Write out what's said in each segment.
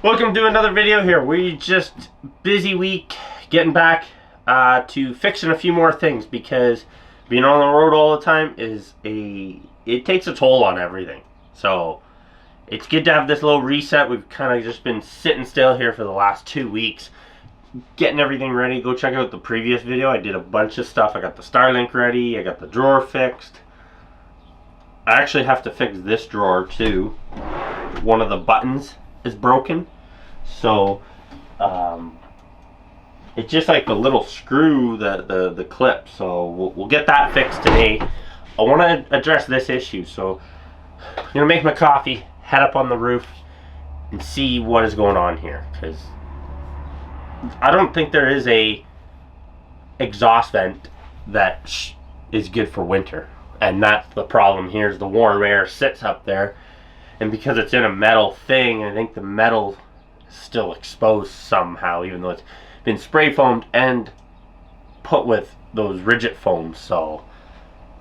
Welcome to another video here. We just busy week getting back to fixing a few more things because being on the road all the time it takes a toll on everything. So it's good to have this little reset. We've kind of just been sitting still here for the last 2 weeks getting everything ready. Go check out the previous video. I did a bunch of stuff. I got the Starlink ready. I got the drawer fixed. I actually have to fix this drawer too. One of the buttons is broken, so it's just like the little screw, the clip. So we'll get that fixed today. I want to address this issue, so I'm gonna make my coffee, head up on the roof and see what is going on here, because I don't think there is a exhaust vent that is good for winter, and that's the problem here. Is the warm air sits up there, and because it's in a metal thing, I think the metal is still exposed somehow, even though it's been spray foamed and put with those rigid foams. So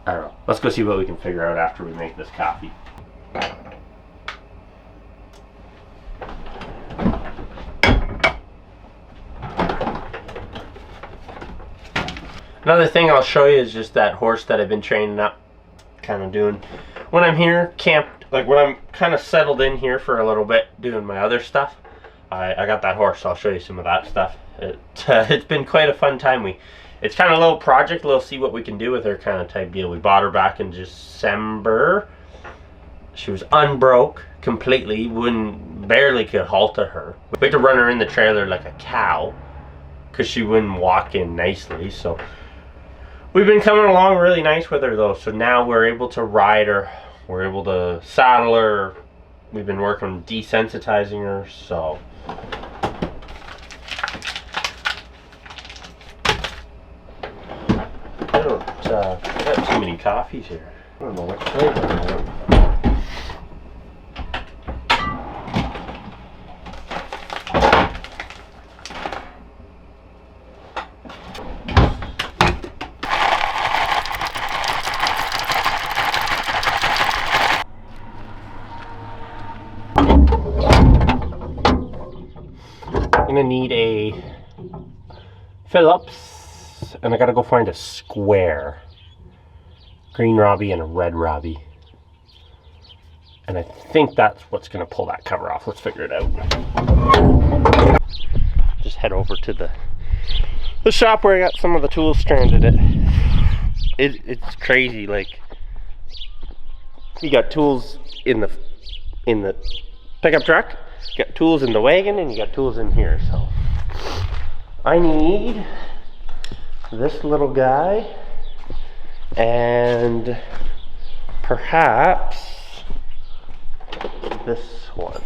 I don't know. Let's go see what we can figure out after we make this coffee. Another thing I'll show you is just that horse that I've been training up, kind of doing when I'm here camped, like when I'm kind of settled in here for a little bit doing my other stuff. I got that horse, so I'll show you some of that stuff. It's been quite a fun time. It's kind of a little project, a little see what we can do with her kind of type deal. We bought her back in December. She was unbroke completely, barely could halter her. We had to run her in the trailer like a cow because she wouldn't walk in nicely. So we've been coming along really nice with her though. So now we're able to ride her. We're able to saddle her. We've been working on desensitizing her. So I got too many coffees here. I don't know which flavor I want. I'm gonna need a Phillips, and I gotta go find a square green Robbie and a red Robbie, and I think that's what's gonna pull that cover off. Let's figure it out. Just head over to the shop where I got some of the tools stranded at. It's crazy. Like, you got tools in the pickup truck, you got tools in the wagon, and you got tools in here. So I need this little guy and perhaps this one.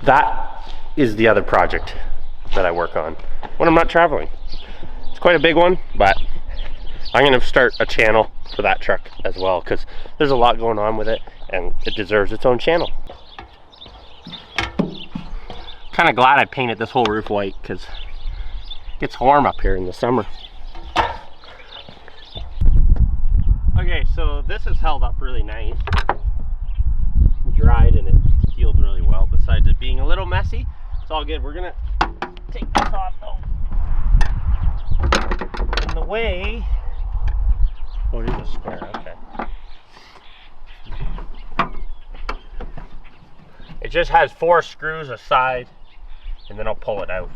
That is the other project that I work on when I'm not traveling. It's quite a big one, but I'm going to start a channel for that truck as well, because there's a lot going on with it and it deserves its own channel. Kind of glad I painted this whole roof white because it's warm up here in the summer. Okay, so this is held up really nice, dried, and it healed really well. Besides it being a little messy, it's all good. We're gonna take this off though. In the way, oh, it is a square. Okay. It just has 4 screws aside, and then I'll pull it out.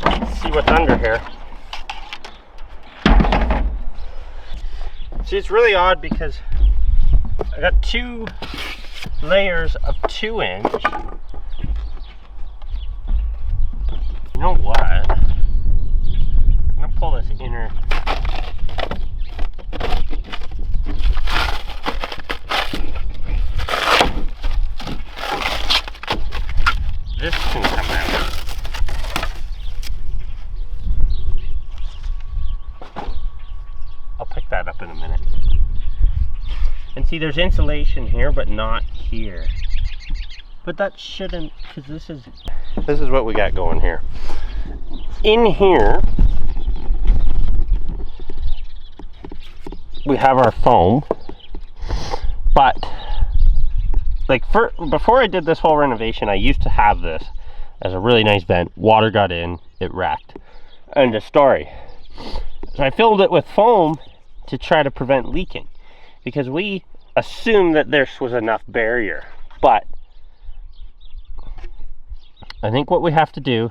Let's see what's under here. See, it's really odd because I got 2 layers of 2-inch. You know what? I'm gonna pull this inner. This can come out. I'll pick that up in a minute. And see, there's insulation here, but not here. But that shouldn't, because this is what we got going here. In here, we have our foam, but like before I did this whole renovation, I used to have this as a really nice vent. Water got in, it racked. End of story. So I filled it with foam to try to prevent leaking, because we assumed that this was enough barrier. But I think what we have to do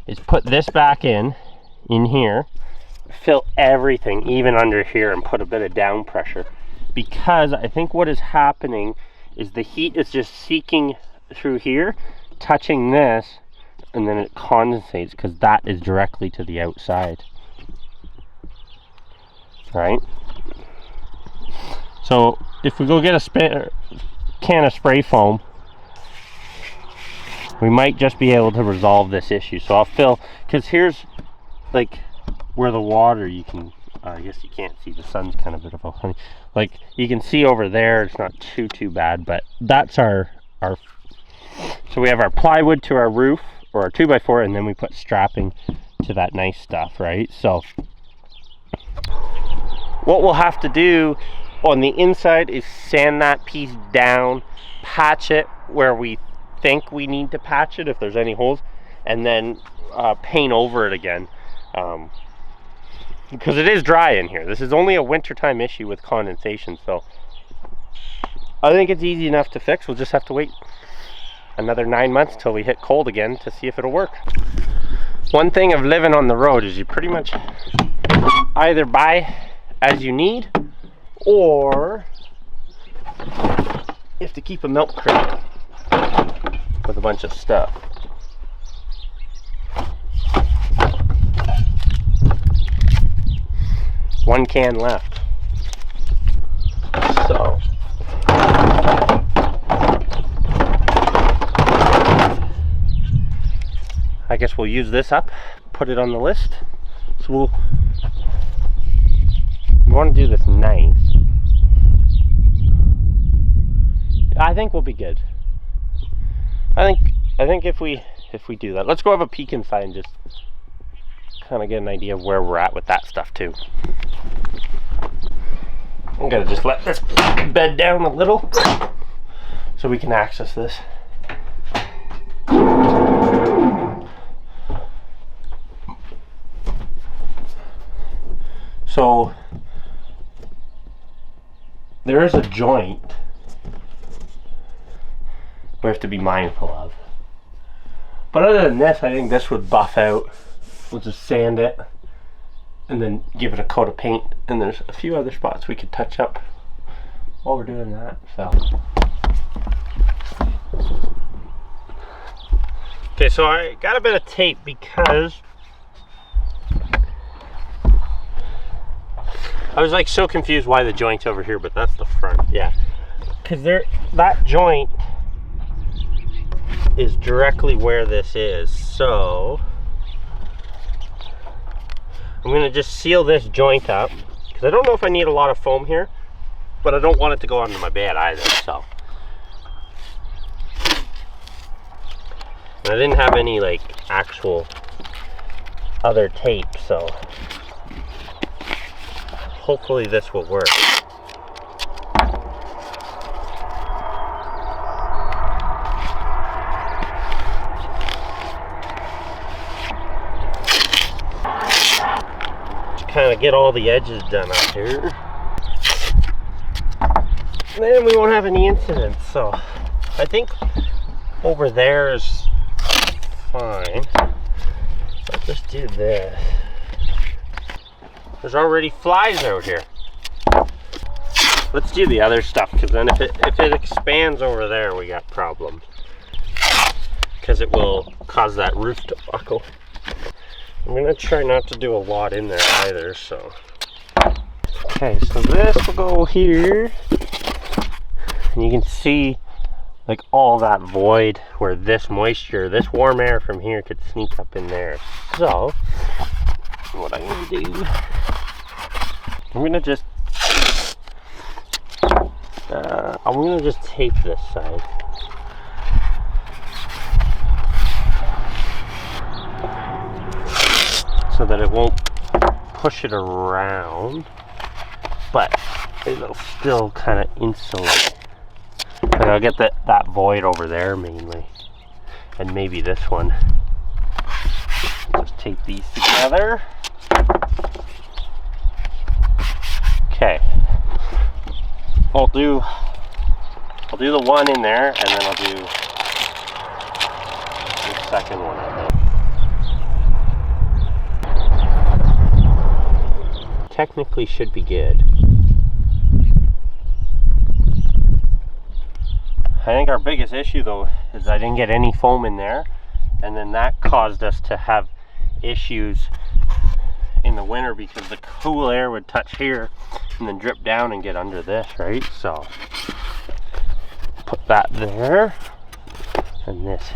is put this back in here, fill everything, even under here, and put a bit of down pressure, because I think what is happening is the heat is just seeking through here, touching this, and then it condensates, because that is directly to the outside, right? So if we go get a can of spray foam, we might just be able to resolve this issue. So I'll fill, because here's like where the water, you can, I guess you can't see, the sun's kind of a bit of a honey, like you can see over there, it's not too bad, but that's our so we have our plywood to our roof, or our 2x4, and then we put strapping to that nice stuff, right? So what we'll have to do on the inside is sand that piece down, patch it where we think we need to patch it if there's any holes, and then paint over it again, because it is dry in here. This is only a wintertime issue with condensation, so I think it's easy enough to fix. We'll just have to wait another 9 months till we hit cold again to see if it'll work. One thing of living on the road is you pretty much either buy as you need, or you have to keep a milk crate with a bunch of stuff. One can left. So I guess we'll use this up, put it on the list. So we want to do this nice. I think we'll be good. I think if we do that, let's go have a peek inside and just kind of get an idea of where we're at with that stuff too. I'm gonna just let this bed down a little so we can access this. So there is a joint we have to be mindful of. But other than this, I think this would buff out. We'll just sand it and then give it a coat of paint, and there's a few other spots we could touch up while we're doing that. So okay, so I got a bit of tape because I was like so confused why the joint's over here, but that's the front. Yeah, because that joint is directly where this is. So I'm gonna just seal this joint up, because I don't know if I need a lot of foam here, but I don't want it to go under my bed either. So, and I didn't have any like actual other tape, so hopefully this will work. Kind of get all the edges done up here, and then we won't have any incidents. So I think over there is fine. I'll just do this. There's already flies out here. Let's do the other stuff, because then if it expands over there, we got problems, because it will cause that roof to buckle. I'm gonna try not to do a lot in there either, so. Okay, so this will go here. And you can see like all that void where this moisture, this warm air from here could sneak up in there. So, what I'm gonna do, I'm gonna just tape this side. so that it won't push it around, but it'll still kind of insulate. Like I'll get that void over there mainly, and maybe this one. Just tape these together. Okay. I'll do the one in there, and then I'll do the second one, I think. Technically should be good. I think our biggest issue though is I didn't get any foam in there, and then that caused us to have issues in the winter because the cool air would touch here and then drip down and get under this, right? So put that there and this,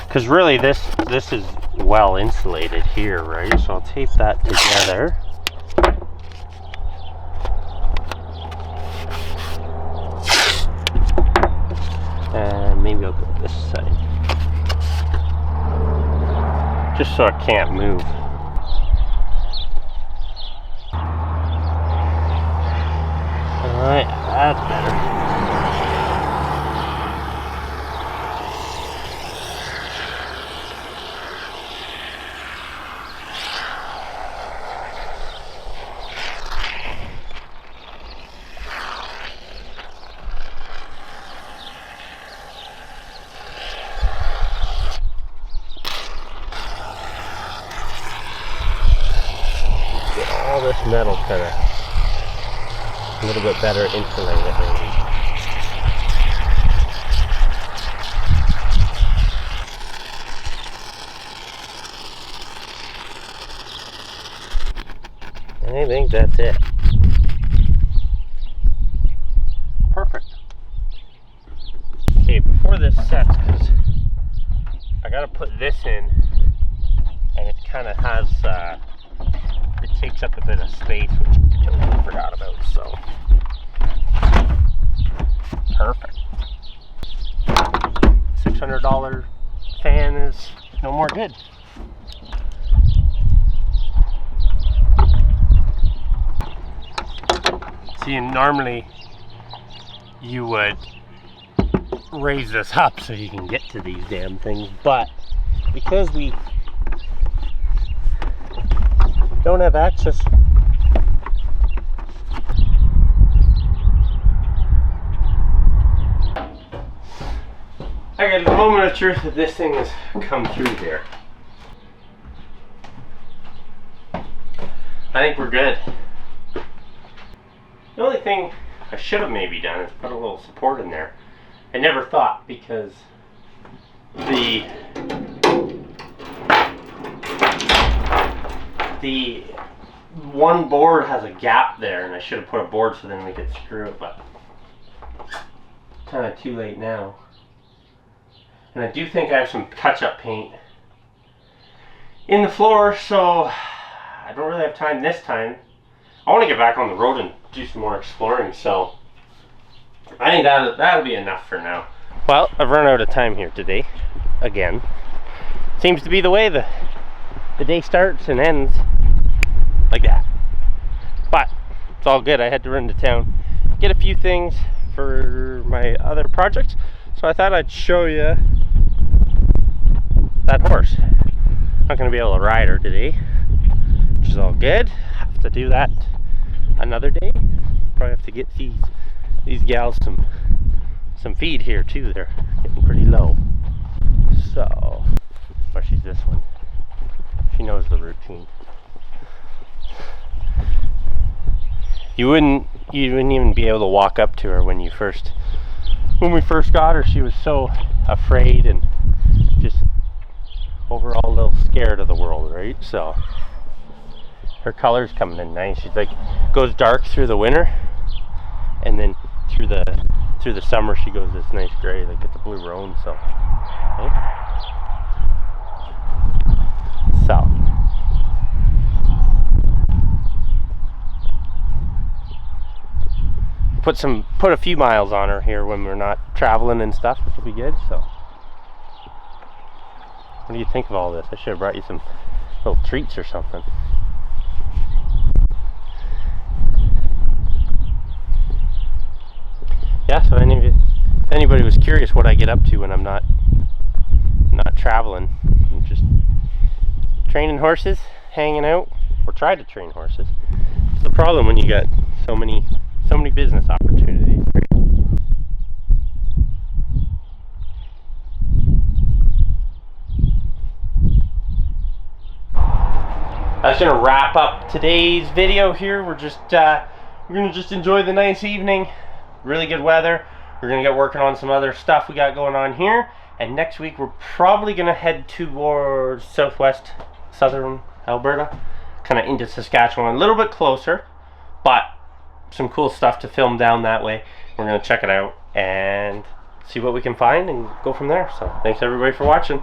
because really this is well insulated here, right? So I'll tape that together. And maybe I'll go this side, just so it can't move. Alright, that's better. Get all this metal kind of a little bit better insulated maybe. I think that's it. Perfect. Okay, before this sets, because I gotta put this in, and it kind of has it takes up a bit of space, which I totally forgot about, so perfect. $600 fan is no more good. See, normally you would raise this up so you can get to these damn things, but because we don't have access, I got a moment of truth that this thing has come through here. I think we're good. The only thing I should have maybe done is put a little support in there. I never thought, because the one board has a gap there, and I should have put a board so then we could screw it, but kind of too late now. And I do think I have some touch-up paint in the floor, so I don't really have time this time. I want to get back on the road and do some more exploring, so I think that'll be enough for now. Well, I've run out of time here today, again. Seems to be the way the day starts and ends like that. But it's all good. I had to run to town, get a few things for my other projects, so I thought I'd show you that horse. Not going to be able to ride her today, which is all good. Have to do that another day. Probably have to get these gals some feed here too. They're getting pretty low. So, or she's this one. She knows the routine. You wouldn't even be able to walk up to her when we first got her. She was so afraid and just overall a little scared of the world, right? So her color's coming in nice. She's like, goes dark through the winter, and then through the summer she goes this nice gray, like it's a blue roan. So, right? So put a few miles on her here when we're not traveling and stuff, which will be good. So What do you think of all this? I should have brought you some little treats or something. Yeah, so if anybody was curious what I get up to when I'm not traveling, I'm just training horses, hanging out, or try to train horses. It's the problem when you got so many business opportunities. That's gonna wrap up today's video here. We're gonna just enjoy the nice evening. Really good weather. We're gonna get working on some other stuff we got going on here. And next week we're probably gonna head towards southern Alberta, kind of into Saskatchewan, a little bit closer, but some cool stuff to film down that way. We're gonna check it out and see what we can find and go from there. So thanks everybody for watching.